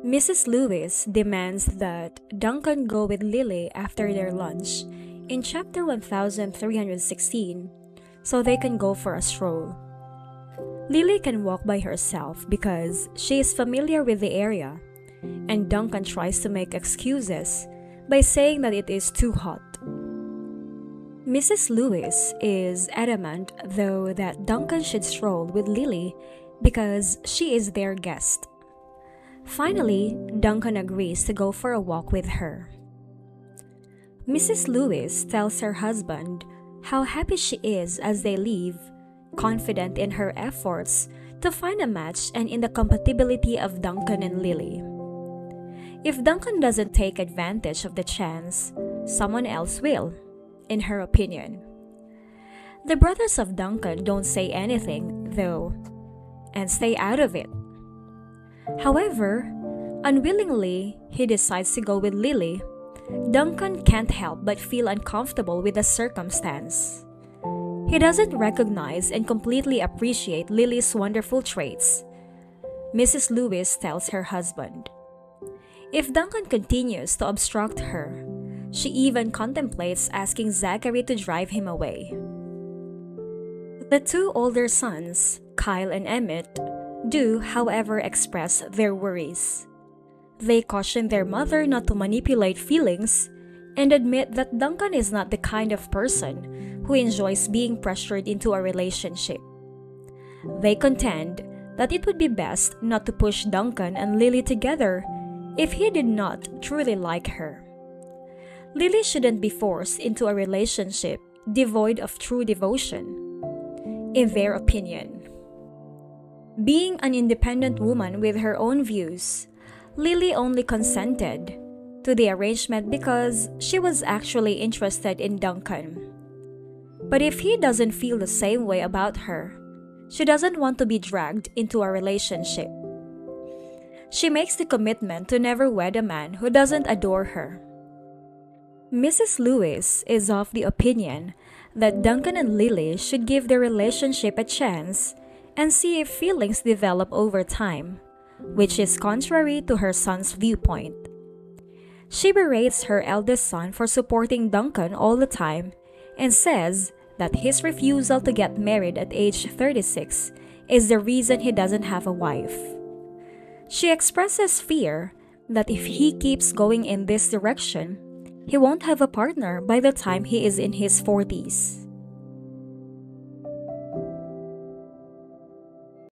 Mrs. Lewis demands that Duncan go with Lily after their lunch in chapter 1316 so they can go for a stroll. Lily can walk by herself because she is familiar with the area, and Duncan tries to make excuses by saying that it is too hot. Mrs. Lewis is adamant, though, that Duncan should stroll with Lily because she is their guest. Finally, Duncan agrees to go for a walk with her. Mrs. Lewis tells her husband how happy she is as they leave, confident in her efforts to find a match and in the compatibility of Duncan and Lily. If Duncan doesn't take advantage of the chance, someone else will, in her opinion. The brothers of Duncan don't say anything, though, and stay out of it. However, unwillingly, he decides to go with Lily. Duncan can't help but feel uncomfortable with the circumstance. He doesn't recognize and completely appreciate Lily's wonderful traits. Mrs. Lewis tells her husband. If Duncan continues to obstruct her, she even contemplates asking Zachary to drive him away. The two older sons, Kyle and Emmett, do, however, express their worries. They caution their mother not to manipulate feelings and admit that Duncan is not the kind of person who enjoys being pressured into a relationship. They contend that it would be best not to push Duncan and Lily together if he did not truly like her. Lily shouldn't be forced into a relationship devoid of true devotion, in their opinion. Being an independent woman with her own views, Lily only consented to the arrangement because she was actually interested in Duncan. But if he doesn't feel the same way about her, she doesn't want to be dragged into a relationship. She makes the commitment to never wed a man who doesn't adore her. Mrs. Lewis is of the opinion that Duncan and Lily should give their relationship a chance and see if feelings develop over time, which is contrary to her son's viewpoint. She berates her eldest son for supporting Duncan all the time and says that his refusal to get married at age 36 is the reason he doesn't have a wife. She expresses fear that if he keeps going in this direction, he won't have a partner by the time he is in his 40s.